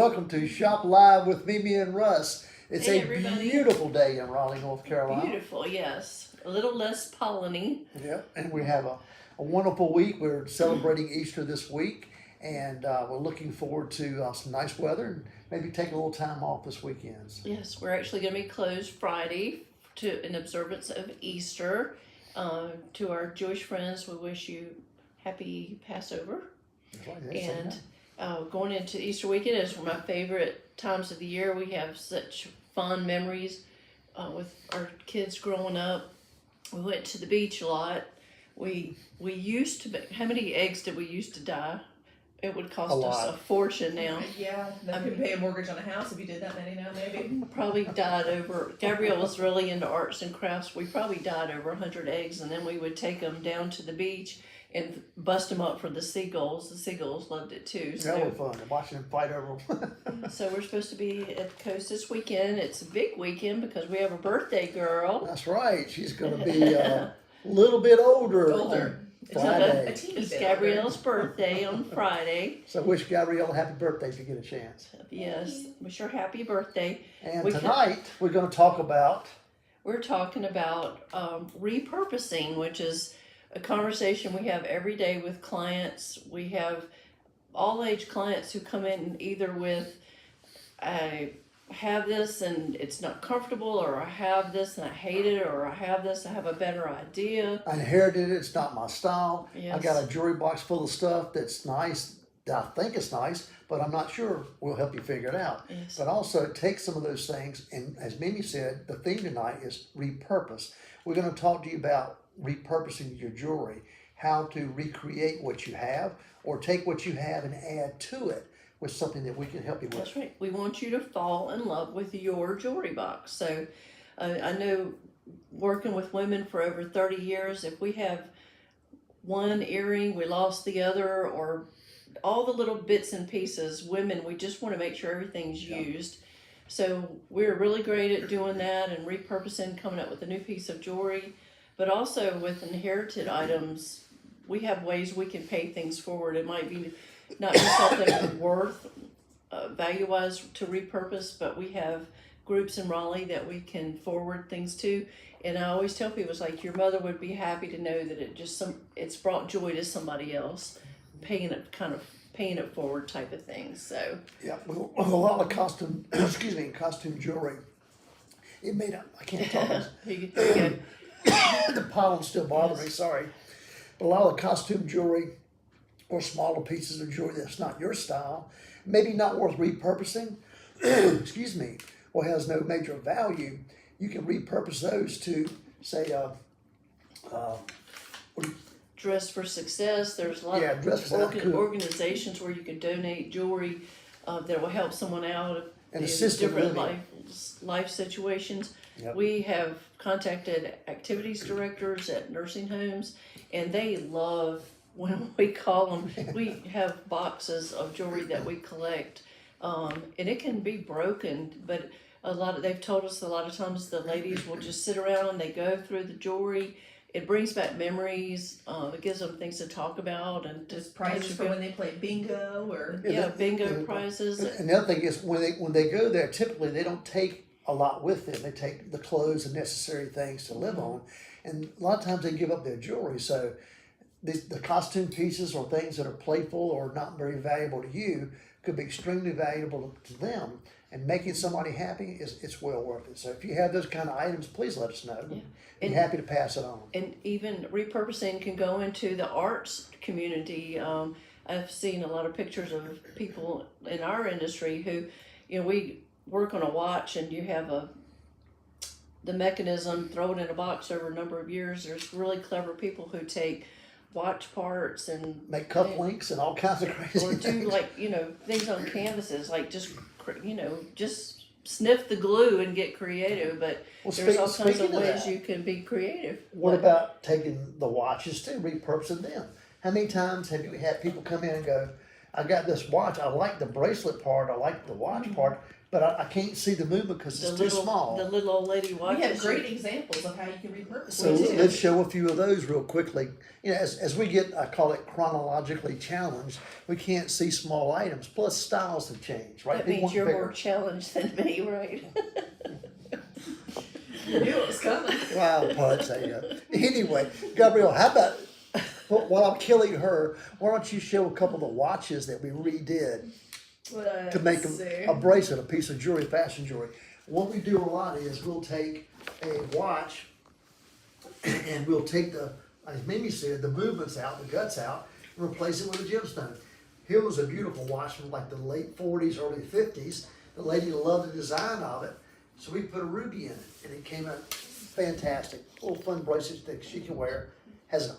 welcome to Shop Live with Mimi and Russ. It's Hey, a everybody. beautiful day in Raleigh, North Carolina. Beautiful, yes. A little less polleny. Yep, and we have a wonderful week. We're celebrating Easter this week, and we're looking forward to some nice weather and maybe take a little time off this weekend. Yes, we're actually going to be closed Friday in observance of Easter. To our Jewish friends, we wish you happy Passover. That's right, that's And right. going into Easter weekend is one of my favorite times of the year. We have such fond memories with our kids growing up. We went to the beach a lot. We used to. How many eggs did we used to dye? It would cost us a fortune now. Yeah, that could pay a mortgage on a house if you did that many now, maybe. Probably died over. Gabrielle was really into arts and crafts. We probably died over 100 eggs, and then we would take them down to the beach and bust them up for the seagulls. The seagulls loved it too. That was fun. Watching them fight over them. So we're supposed to be at the coast this weekend. It's a big weekend because we have a birthday girl. That's right. She's going to be a little bit older. Older. It's Friday. A teeny It's bit Gabrielle's birthday on Friday. So wish Gabrielle a happy birthday if you get a chance. Yes, wish her happy birthday. And We tonight we're going to talk about We're talking about repurposing, which is a conversation we have every day with clients. We have all age clients who come in either with, I have this and it's not comfortable, or I have this and I hate it, or I have this, I have a better idea. I inherited it. It's not my style. I Yes. got a jewelry box full of stuff that's nice. I think it's nice, but I'm not sure. We'll help you figure it out. Yes. But also take some of those things, and as Mimi said, the theme tonight is repurpose. We're going to talk to you about repurposing your jewelry, how to recreate what you have, or take what you have and add to it with something that we can help you with. That's right. We want you to fall in love with your jewelry box. So I know working with women for over 30 years, if we have one earring, we lost the other, or all the little bits and pieces, women, we just want to make sure everything's used. So we're really great at doing that and repurposing, coming up with a new piece of jewelry. But also with inherited items, we have ways we can pay things forward. It might be not just something worth value-wise to repurpose, but we have groups in Raleigh that we can forward things to. And I always tell people, it's like your mother would be happy to know that it's brought joy to somebody else, paying it forward type of thing. So Yeah, with a lot of costume, costume jewelry. It made up. I can't talk. here you go. The pollen's still bothering me. Sorry, but a lot of costume jewelry or smaller pieces of jewelry that's not your style, maybe not worth repurposing. Excuse me, or has no major value. You can repurpose those to say, Dress for Success. There's a lot Yeah, of Dress for Success, cool. organizations where you can donate jewelry that will help someone out And in assisted different living. life situations. Yep. We have contacted activities directors at nursing homes, and they love when we call them. We have boxes of jewelry that we collect, and it can be broken, but they've told us a lot of times the ladies will just sit around and they go through the jewelry. It brings back memories. It gives them things to talk about and Just just prizes for when they play bingo or. yeah, bingo prizes. And the other thing is when they go there, typically they don't take a lot with them. They take the clothes and necessary things to live on, and a lot of times they give up their jewelry. So the costume pieces or things that are playful or not very valuable to you could be extremely valuable to them. And making somebody happy it's well worth it. So if you have those kind of items, please let us know. Yeah. Be And- happy to pass it on. And even repurposing can go into the arts community. I've seen a lot of pictures of people in our industry who, we work on a watch and you have the mechanism, throw it in a box over a number of years. There's really clever people who take watch parts and Make cufflinks and all kinds of crazy or do things. things on canvases, like just sniff the glue and get creative. But Well, there's all kinds speaking of ways that, you can be creative. what about taking the watches too, repurposing them? How many times have you had people come in and go, I got this watch, I like the bracelet part, I like the watch part, But I can't see the movement because it's too small. The little old lady We watches. have great examples of how you can repurpose. So We do. let's show a few of those real quickly. You know, as we get, I call it chronologically challenged, we can't see small items. Plus styles have changed, right? That People means want you're bigger. more challenged than me, right? You knew it was coming. Wow, Pudge, there you go. Anyway, Gabrielle, how about, while I'm killing her, why don't you show a couple of the watches that we redid to make a bracelet, a piece of jewelry, fashion jewelry. What we do a lot is we'll take a watch and we'll take the, as Mimi said, the movements out, the guts out, and replace it with a gemstone. Here was a beautiful watch from like the late 40s, early 50s. The lady loved the design of it, so we put a ruby in it, and it came out fantastic. Little fun bracelet that she can wear. Has an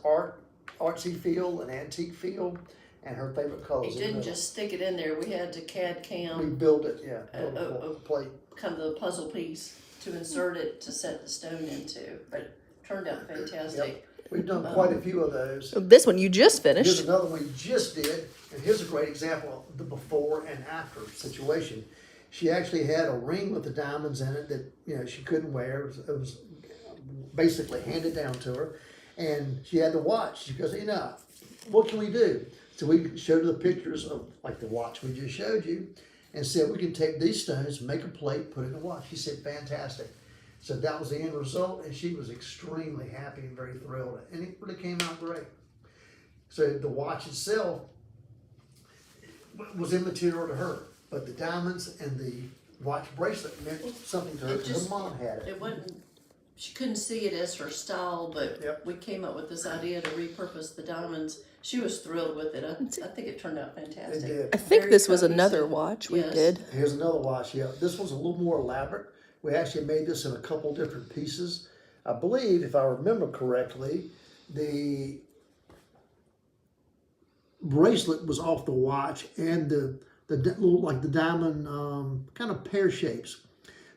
artsy feel, an antique feel, and her favorite colors. You didn't just stick it in there. We had to CAD We cam built it, yeah. Built a plate. kind of the puzzle piece to insert it to set the stone into, but it turned out fantastic. We've done quite a few of those. This one you just Here's finished. another one we just did, and here's a great example of the before and after situation. She actually had a ring with the diamonds in it that she couldn't wear. It was basically handed down to her, and she had the watch. She goes, what can we do? So we showed her the pictures of like the watch we just showed you, and said we can take these stones, make a plate, put it in a watch. She said, fantastic. So that was the end result, and she was extremely happy and very thrilled, and it really came out great. So the watch itself was immaterial to her, but the diamonds and the watch bracelet meant something to her It because her just- mom had it. It wasn't, she couldn't see it as her style, but Yep. we came up with this idea to repurpose the diamonds. She was thrilled with it. I think it turned out It fantastic. did. I think Very this was cohesive. another watch we Yes. did. Here's another watch, yeah. This one's a little more elaborate. We actually made this in a couple different pieces. I believe, if I remember correctly, the bracelet was off the watch and the little, like the diamond kind of pear shapes.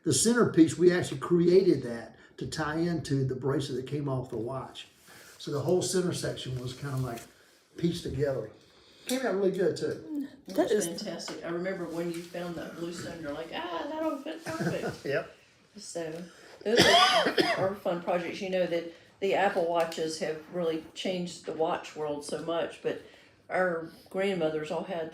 The centerpiece, we actually created that to tie into the bracelet that came off the watch. So the whole center section was kind of like pieced together. Came out really good too. It That was is- fantastic. I remember when you found that blue stone, you're like, that'll fit perfect. Yep. So those are fun projects. You know that the Apple Watches have really changed the watch world so much, but our grandmothers all had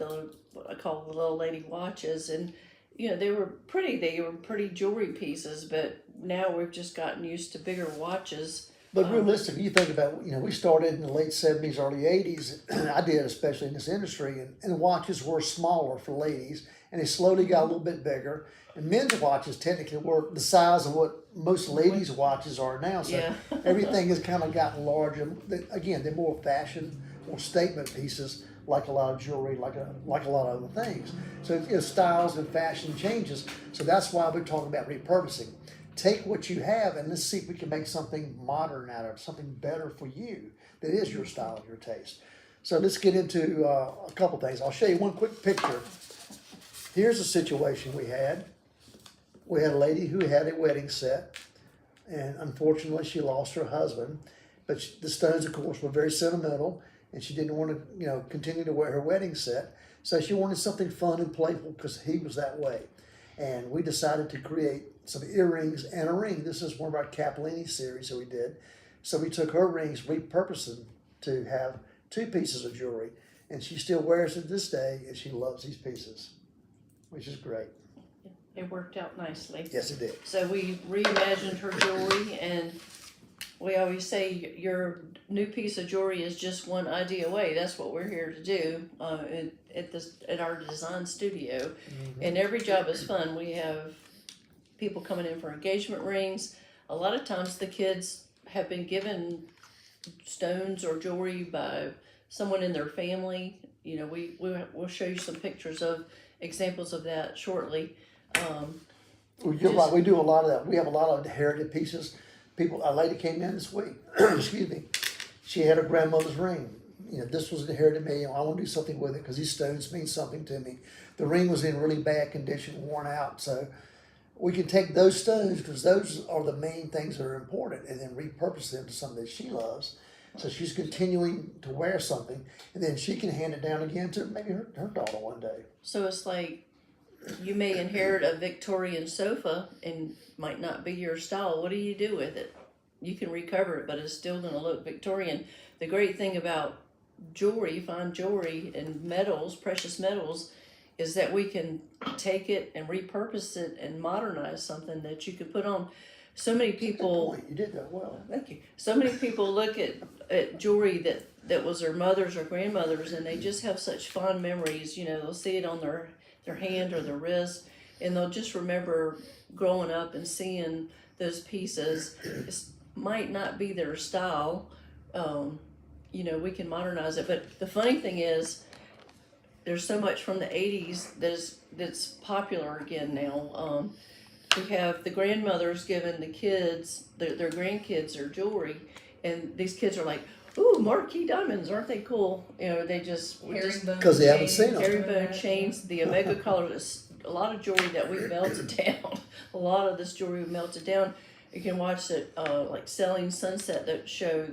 what I call the little lady watches, and they were pretty. They were pretty jewelry pieces, but now we've just gotten used to bigger watches. But realistically, you think about, we started in the late 70s, early 80s. I did, especially in this industry, and watches were smaller for ladies, and they slowly got a little bit bigger. And men's watches technically were the size of what most ladies' watches are now. So Yeah. everything has kind of gotten larger. Again, they're more fashion, more statement pieces, like a lot of jewelry, like a lot of other things. So styles and fashion changes. So that's why we're talking about repurposing. Take what you have and let's see if we can make something modern out of it, something better for you that is your style and your taste. So let's get into a couple things. I'll show you one quick picture. Here's a situation we had. We had a lady who had a wedding set, and unfortunately she lost her husband. But the stones, of course, were very sentimental, and she didn't want to, continue to wear her wedding set. So she wanted something fun and playful because he was that way. And we decided to create some earrings and a ring. This is one of our Capellini series that we did. So we took her rings, repurposed them to have two pieces of jewelry. And she still wears it this day, and she loves these pieces, which is great. It worked out nicely. Yes, it did. So we reimagined her jewelry, and we always say your new piece of jewelry is just one idea away. That's what we're here to do at our design studio. Mm-hmm. And every job is fun. We have people coming in for engagement rings. A lot of times the kids have been given stones or jewelry by someone in their family. We'll show you some pictures of examples of that shortly. You're right. We do a lot of that. We have a lot of inherited pieces. A lady came in this week. Excuse me. She had her grandmother's ring. This was inherited me. I want to do something with it because these stones mean something to me. The ring was in really bad condition, worn out. So we can take those stones because those are the main things that are important, and then repurpose them to something that she loves. So she's continuing to wear something, and then she can hand it down again to maybe her daughter one day. So it's like you may inherit a Victorian sofa and might not be your style. What do you do with it? You can recover it, but it's still going to look Victorian. The great thing about jewelry, fine jewelry and metals, precious metals, is that we can take it and repurpose it and modernize something that you could put on. So many people, Good point. You did that well. thank you. So many people look at jewelry that was their mother's or grandmother's, and they just have such fond memories. You know, they'll see it on their hand or their wrist, and they'll just remember growing up and seeing those pieces. It might not be their style. You know, we can modernize it, but the funny thing is, there's so much from the 80s that's popular again now. We have the grandmothers giving the kids, their grandkids, their jewelry, and these kids are like, "Ooh, marquee diamonds, aren't they cool?" You know, they just Herringbone 'Cause they haven't chains, seen 'em. herringbone chains, the omega colors, a lot of jewelry that we melted down. A lot of this jewelry we melted down. You can watch it, like Selling Sunset, that show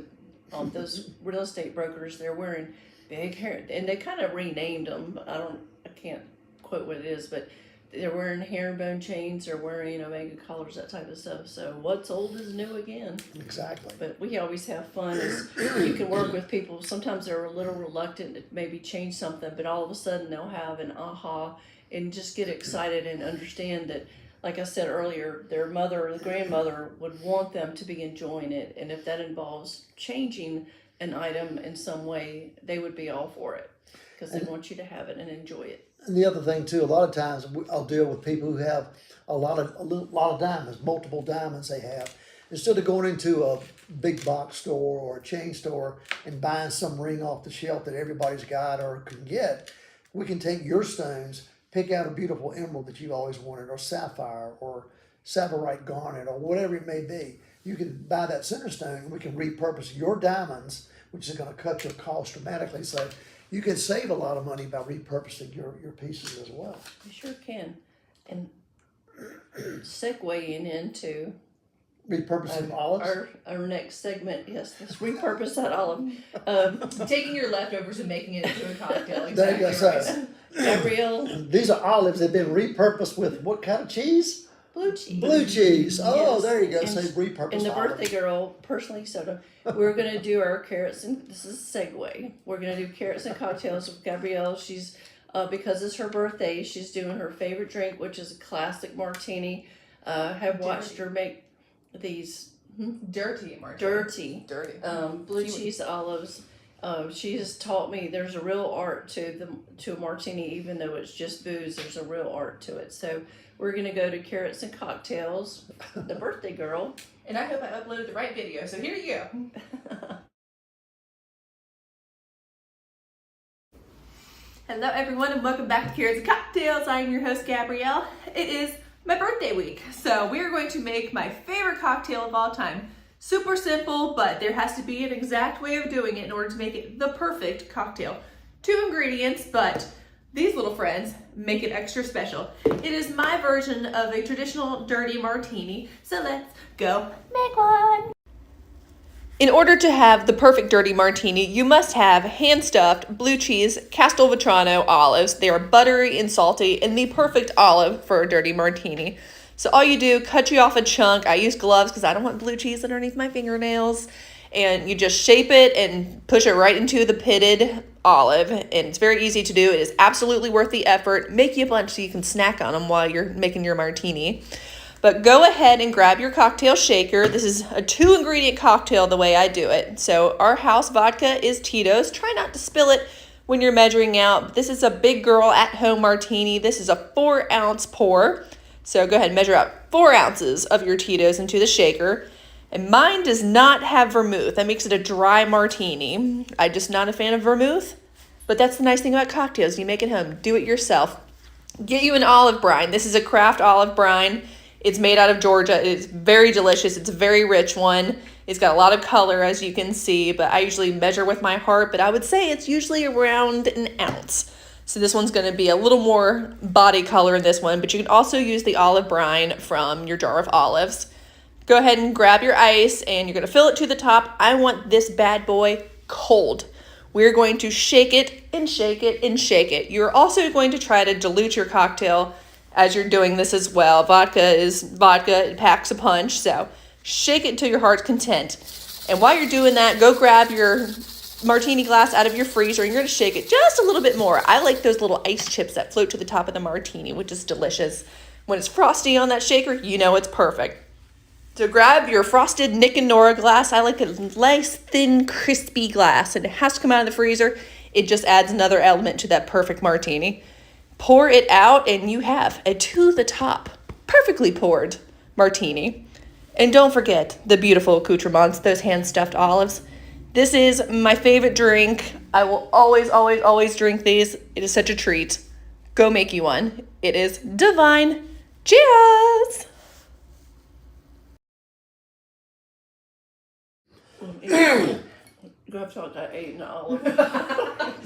those real estate brokers. They're wearing big hair, and they kind of renamed them. I can't quote what it is, but they're wearing herringbone chains, they're wearing omega collars, that type of stuff. So what's old is new again. Exactly. But we always have fun. You can work with people. Sometimes they're a little reluctant to maybe change something, but all of a sudden they'll have an aha and just get excited and understand that, like I said earlier, their mother or the grandmother would want them to be enjoying it. And if that involves changing an item in some way, they would be all for it because they want you to have it and enjoy it. And the other thing too, a lot of times I'll deal with people who have a lot of diamonds, multiple diamonds they have. Instead of going into a big box store or a chain store and buying some ring off the shelf that everybody's got or can get, we can take your stones, pick out a beautiful emerald that you've always wanted, or sapphire, or saphirite garnet, or whatever it may be. You can buy that center stone and we can repurpose your diamonds, which is going to cut your cost dramatically. So you can save a lot of money by repurposing your pieces as well. You sure can. And segueing into Repurposing olives? our next segment, yes, let's repurpose that olive. Taking your leftovers and making it into a cocktail. There you go. Exactly right. Gabrielle, These are olives that have been repurposed with what kind of cheese? blue cheese. Blue cheese. Oh, Yes. there you go. And- So repurposed And the olives. birthday girl, personally soda, we're going to do our carrots, and this is a segue. We're going to do carrots and cocktails with Gabrielle. She's, because it's her birthday, she's doing her favorite drink, which is a classic martini. Have watched her make these Dirty, Marjorie. dirty Dirty. blue cheese olives. She has taught me there's a real art to a martini, even though it's just booze. There's a real art to it. So we're gonna go to carrots and cocktails. The birthday girl. And I hope I uploaded the right video. So here you go. Hello everyone and welcome back to Carrots and Cocktails. I am your host Gabrielle. It is my birthday week, so we are going to make my favorite cocktail of all time. Super simple, but there has to be an exact way of doing it in order to make it the perfect cocktail. 2 ingredients, but these little friends make it extra special. It is my version of a traditional dirty martini, so let's go make one. In order to have the perfect dirty martini, you must have hand-stuffed blue cheese Castelvetrano olives. They are buttery and salty and the perfect olive for a dirty martini. So all you do, cut you off a chunk. I use gloves because I don't want blue cheese underneath my fingernails. And you just shape it and push it right into the pitted olive. And it's very easy to do. It is absolutely worth the effort. Make you a bunch so you can snack on them while you're making your martini. But go ahead and grab your cocktail shaker. This is a 2-ingredient cocktail the way I do it. So our house vodka is Tito's. Try not to spill it when you're measuring out. This is a big girl at-home martini. This is a 4-ounce pour. So go ahead and measure out 4 ounces of your Tito's into the shaker. And mine does not have vermouth. That makes it a dry martini. I'm just not a fan of vermouth. But that's the nice thing about cocktails. You make it home. Do it yourself. Get you an olive brine. This is a craft olive brine. It's made out of Georgia. It's very delicious. It's a very rich one. It's got a lot of color, as you can see, but I usually measure with my heart, but I would say it's usually around an ounce. So this one's going to be a little more body color in this one, but you can also use the olive brine from your jar of olives. Go ahead and grab your ice, and you're going to fill it to the top. I want this bad boy cold. We're going to shake it and shake it and shake it. You're also going to try to dilute your cocktail as you're doing this as well. Vodka is vodka, it packs a punch, so shake it to your heart's content. And while you're doing that, go grab your martini glass out of your freezer and you're going to shake it just a little bit more. I like those little ice chips that float to the top of the martini, which is delicious. When it's frosty on that shaker, you know it's perfect. So grab your frosted Nick and Nora glass. I like a nice, thin, crispy glass, and it has to come out of the freezer. It just adds another element to that perfect martini. Pour it out, and you have a to-the-top, perfectly poured martini. And don't forget the beautiful accoutrements, those hand-stuffed olives. This is my favorite drink. I will always, always, always drink these. It is such a treat. Go make you one. It is divine. Cheers! You have to talk. I ate an olive.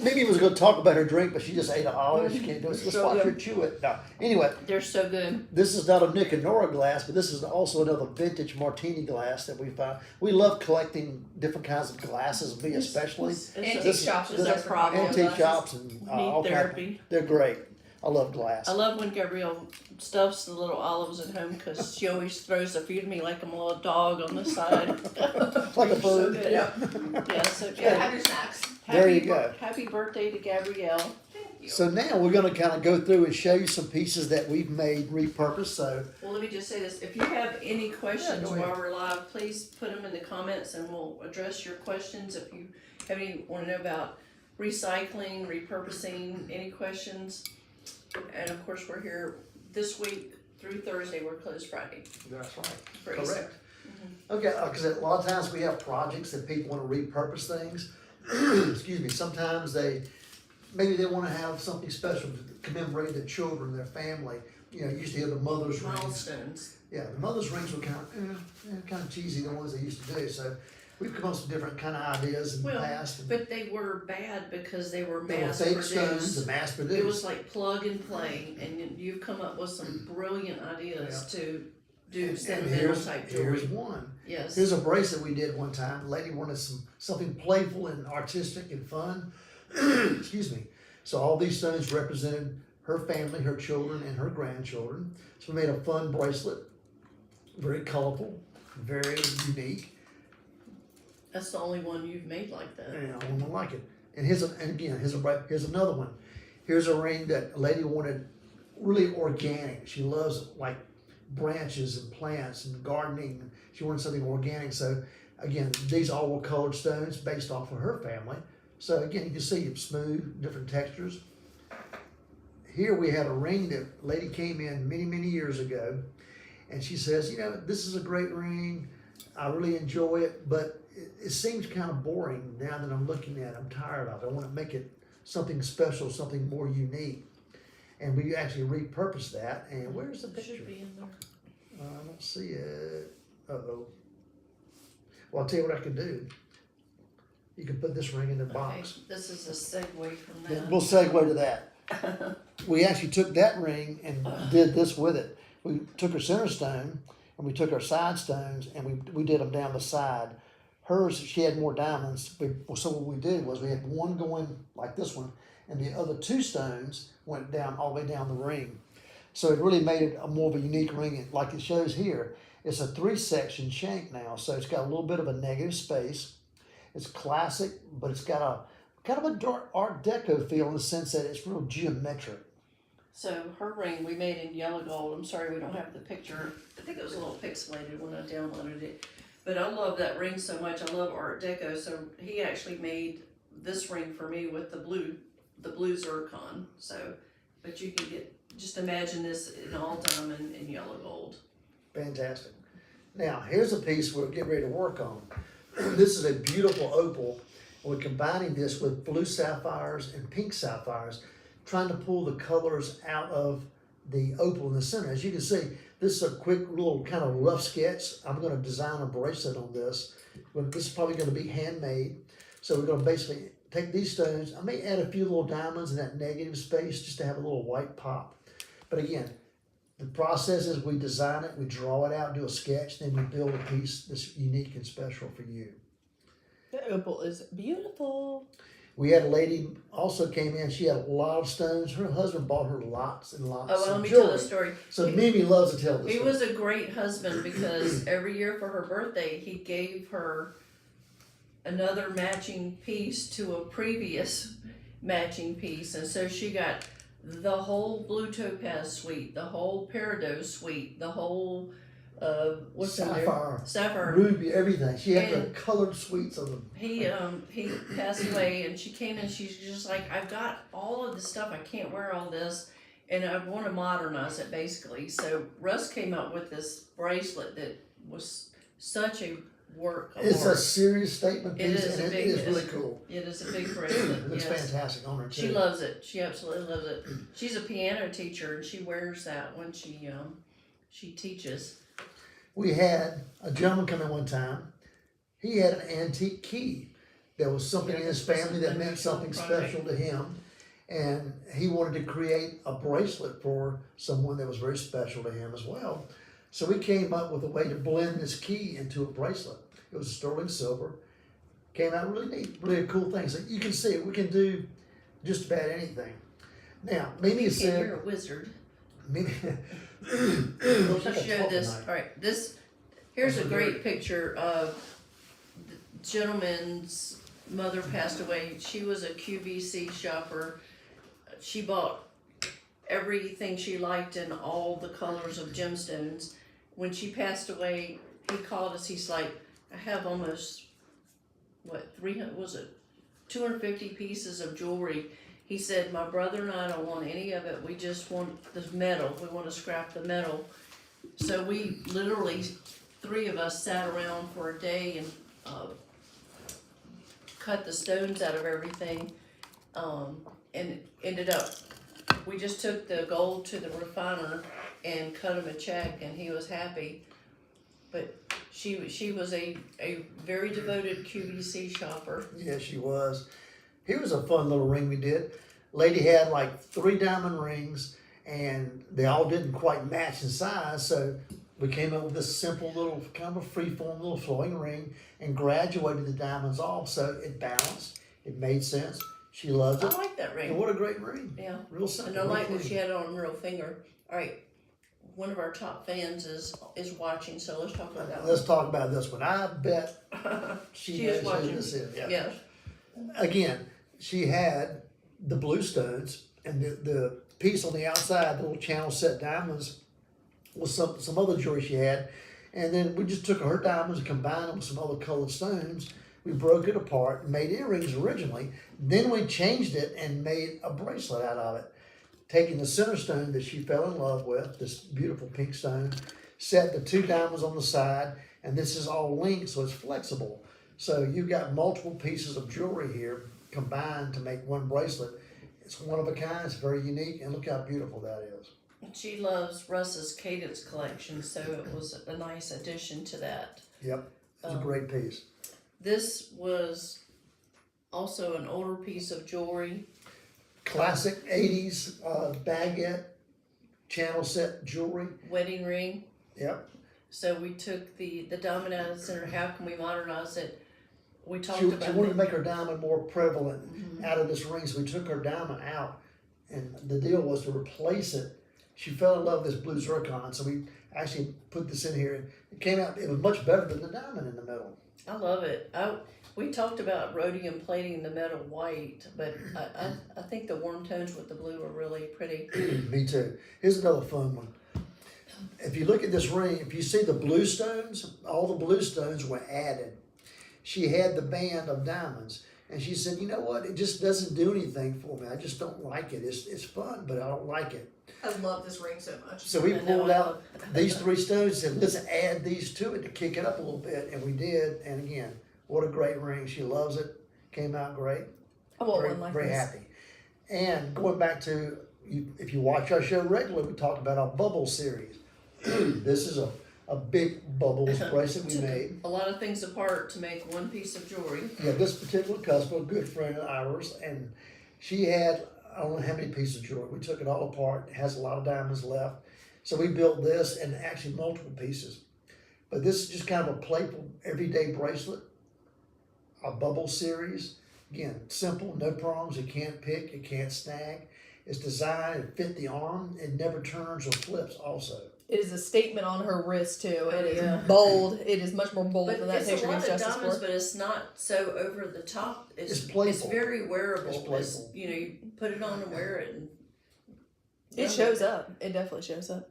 Mimi was going to talk about her drink, but she just ate an olive. She can't do it. So let's So watch her good. chew it. No. Anyway, They're so good. this is not a Nick and Nora glass, but this is also another vintage martini glass that we found. We love collecting different kinds of glasses, me especially. Antique shops is our our problem. Antique shops and all kinds. therapy. They're great. I love glass. I love when Gabrielle stuffs the little olives at home because she always throws a few to me like I'm a little dog on the side. Like a So bird. good. Yeah. Yeah, so Yeah, good. have your snacks. There you go. Happy birthday to Gabrielle. Thank you. So now we're going to kind of go through and show you some pieces that we've made repurposed. So Well, let me just say this. If you have any questions go ahead. while we're live, please put them in the comments and we'll address your questions. If you have any, want to know about recycling, repurposing, any questions. And of course, we're here this week through Thursday. We're closed Friday. that's right. For Easter. Correct. Okay, because a lot of times we have projects that people want to repurpose things. Excuse me. Sometimes maybe they want to have something special to commemorate their children, their family. You know, you used to hear the mother's rings. Milestones. Yeah, the mother's rings were kind of cheesy, the ones they used to do. So we've come up with some different kind of ideas in the Well, past. And but they were bad because they were they were mass fake stones produced. and mass It was produced. like plug and play, and you've come up with some brilliant ideas to do And sentimental type jewelry. here's one. Yes. Here's a bracelet we did one time. The lady wanted something playful and artistic and fun. Excuse me. So all these stones represented her family, her children, and her grandchildren. So we made a fun bracelet, very colorful, very unique, That's the only one you've made like that. and I wouldn't like it. And here's another one. Here's a ring that a lady wanted really organic. She loves like branches and plants and gardening. She wanted something organic. So again, these all were colored stones based off of her family. So again, you can see it's smooth, different textures. Here we had a ring that a lady came in many, many years ago, and she says, you know, this is a great ring. I really enjoy it, but it seems kind of boring now that I'm looking at it. I'm tired of it. I want to make it something special, something more unique. And we actually repurposed that. And where's the It picture? should be in there. I don't see it. Uh-oh. Well, I'll tell you what I can do. You can put this ring in the Okay, box. this is a segue from Then that. we'll segue to that. We actually took that ring and did this with it. We took our center stone and we took our side stones and we did them down the side. Hers, she had more diamonds. So what we did was we had one going like this one, and the other two stones went down all the way down the ring. So it really made it a more of a unique ring. Like it shows here, it's a 3-section shank now. So it's got a little bit of a negative space. It's classic, but it's got a kind of a dark Art Deco feel in the sense that it's real geometric. So her ring we made in yellow gold. I'm sorry we don't have the picture. I think it was a little pixelated when I downloaded it. But I love that ring so much. I love Art Deco. So he actually made this ring for me with the blue zircon. So, but you can just imagine this in all diamond and yellow gold. Fantastic. Now, here's a piece we're getting ready to work on. This is a beautiful opal. We're combining this with blue sapphires and pink sapphires, trying to pull the colors out of the opal in the center. As you can see, this is a quick little kind of rough sketch. I'm going to design a bracelet on this. This is probably going to be handmade. So we're going to basically take these stones. I may add a few little diamonds in that negative space just to have a little white pop. But again, the process is we design it, we draw it out, do a sketch, then we build a piece that's unique and special for you. The opal is beautiful. We had a lady also came in, she had a lot of stones. Her husband bought her lots and lots Oh, well, let of me tell jewelry. the story. So Mimi loves to tell this He story. was a great husband because every year for her birthday, he gave her another matching piece to a previous matching piece. And so she got the whole blue topaz suite, the whole peridot suite, the whole, what's in there? Sapphire. Ruby, everything. She had the And colored suites of them. he passed away, and she came in, she's just like, I've got all of this stuff, I can't wear all this, and I want to modernize it, basically. So Russ came up with this bracelet that was such a work of It's a art. serious statement It piece, is and a it big is piece. really cool. It is a big bracelet, It looks yes. fantastic on her too. She loves it. She absolutely loves it. She's a piano teacher, and she wears that when she teaches. We had a gentleman come in one time. He had an antique key. There was something in his family that meant something special to him, and he wanted to create a bracelet for someone that was very special to him as well. So we came up with a way to blend this key into a bracelet. It was sterling silver. Came out really neat, really a cool thing. So you can see we can do just about anything. Now, Mimi You're said, a wizard. Mimi, We'll just show this. All right, here's a great picture of the gentleman's mother passed away. She was a QVC shopper. She bought everything she liked in all the colors of gemstones. When she passed away, he called us. He's like, I have almost, 250 pieces of jewelry. He said, my brother and I don't want any of it. We just want the metal. We want to scrap the metal. So we literally, 3 of us sat around for a day and cut the stones out of everything, and ended up, we just took the gold to the refiner and cut him a check, and he was happy. But she was a very devoted QVC shopper. yeah, she was. Here was a fun little ring we did. Lady had like 3 diamond rings, and they all didn't quite match in size, so we came up with this simple little kind of a freeform little flowing ring and graduated the diamonds off so it balanced. It made sense. She loves I it. like that And ring. what a great ring. Yeah. Real simple. And I real like that clean. she had it on her real finger. All right, one of our top fans is watching, so let's talk about that Let's talk about this one. I bet one. she She knows is who watching. this is. Yeah. Yes. Again, she had the blue stones, and the piece on the outside, the little channel set diamonds, was some other jewelry she had. And then we just took her diamonds and combined them with some other colored stones. We broke it apart and made earrings originally. Then we changed it and made a bracelet out of it. Taking the center stone that she fell in love with, this beautiful pink stone, set the 2 diamonds on the side, and this is all linked, so it's flexible. So you've got multiple pieces of jewelry here combined to make one bracelet. It's one of a kind, it's very unique, and look how beautiful that is. She loves Russ's Cadence collection, so it was a nice addition to that. Yep, it's a great piece. This was also an older piece of jewelry. Classic 80s baguette channel set jewelry. Wedding ring. Yep. So we took the diamond out of the center. How can we modernize it? We talked She about wanted to make her diamond more prevalent out of this ring, so we took her diamond out, and the deal was to replace it. She fell in love with this blue zircon, so we actually put this in here. It came out, it was much better than the diamond in the middle. I love it. We talked about rhodium plating the metal white, but I think the warm tones with the blue are really pretty. Me too. Here's another fun one. If you look at this ring, if you see the blue stones, all the blue stones were added. She had the band of diamonds, and she said, you know what, it just doesn't do anything for me. I just don't like it. It's fun, but I don't like it. I love this ring so much. So we I know, pulled I out love- these 3 stones and said, let's add these to it to kick it up a little bit, and we did. And again, what a great ring. She loves it. Came out great. I want Very, one like very this. happy. And going back to, if you watch our show regularly, we talk about our bubble series. This is a big bubbles bracelet we Took made. a lot of things apart to make one piece of jewelry. Yeah, this particular customer, a good friend of ours, and she had, I don't know how many pieces of jewelry. We took it all apart. It has a lot of diamonds left. So we built this and actually multiple pieces. But this is just kind of a playful, everyday bracelet, a bubble series. Again, simple, no prongs, you can't pick, you can't snag. It's designed to fit the arm, it never turns or flips also. It is a statement on her wrist too. It is Yeah. bold. It is much more bold But than that it's picture a lot gives of justice diamonds, for. but it's not so over the top. It's playful. It's very wearable. It's playful. You know, you put it on and wear it, and It shows up. It definitely shows up.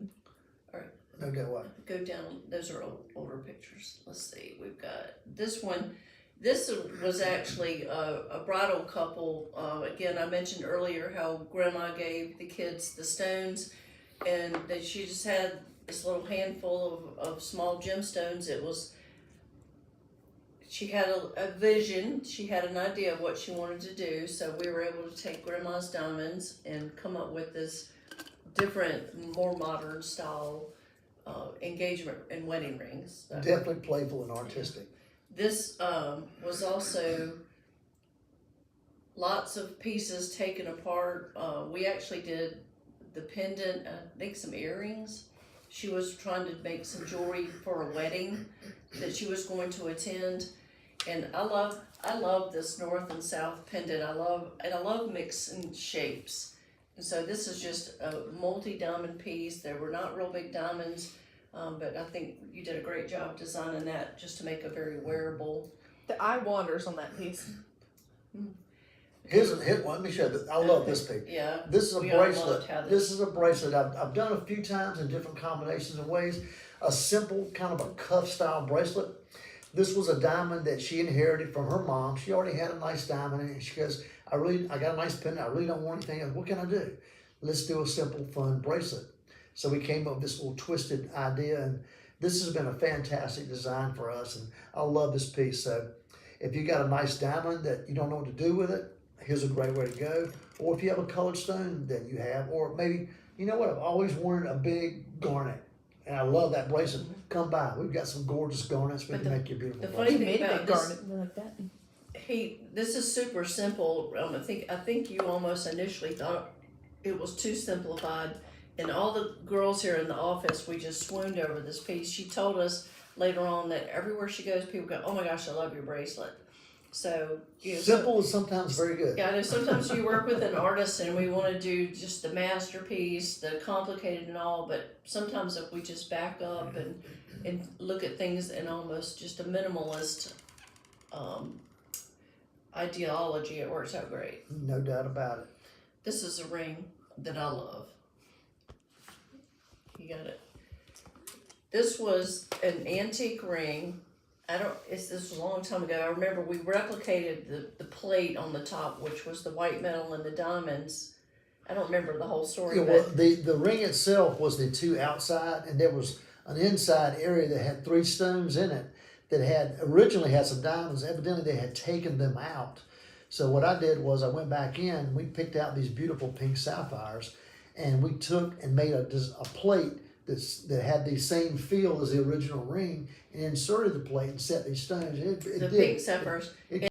No doubt what. go down. Those are older pictures. Let's see. We've got this one. This was actually a bridal couple. Again, I mentioned earlier how Grandma gave the kids the stones, and that she just had this little handful of small gemstones. She had a vision. She had an idea of what she wanted to do. So we were able to take Grandma's diamonds and come up with this different, more modern style engagement and wedding rings. So Definitely playful and artistic. this was also lots of pieces taken apart. We actually did the pendant, I think some earrings. She was trying to make some jewelry for a wedding that she was going to attend. And I love this north and south pendant. I love mixing shapes. And so this is just a multi-diamond piece. They were not real big diamonds, but I think you did a great job designing that just to make a very wearable. The eye wanders on that piece. Let me show you. I love this piece. Yeah. This is a We all bracelet. loved how This is a bracelet I've done a few times in different combinations and ways. A simple kind of a cuff style bracelet. This was a diamond that she inherited from her mom. She already had a nice diamond in it. She goes, I got a nice pendant. I really don't want anything else. What can I do? Let's do a simple, fun bracelet. So we came up with this little twisted idea, and this has been a fantastic design for us, and I love this piece. So if you got a nice diamond that you don't know what to do with it, here's a great way to go. Or if you have a colored stone that you have, or maybe, you know what, I've always wanted a big garnet, and I love that bracelet. Come by. We've got some gorgeous garnets. We can make you a beautiful the bracelet. funny You thing made a about big this, garnet like that. this is super simple. I think you almost initially thought it was too simplified, and all the girls here in the office, we just swooned over this piece. She told us later on that everywhere she goes, people go, "Oh my gosh, I love your bracelet." So Simple is sometimes very good. yeah, I know sometimes you work with an artist and we want to do just the masterpiece, the complicated and all, but sometimes if we just back up and look at things in almost just a minimalist ideology, it works out great. No doubt about it. This is a ring that I love. You got it. This was an antique ring. This was a long time ago. I remember we replicated the plate on the top, which was the white metal and the diamonds. I don't remember the whole story, Yeah, well, but the ring itself was the two outside, and there was an inside area that had 3 stones in it that had originally had some diamonds. Evidently, they had taken them out. So what I did was I went back in. We picked out these beautiful pink sapphires, and we took and made a plate that had the same feel as the original ring, and inserted the plate and set these stones. the pink sapphires.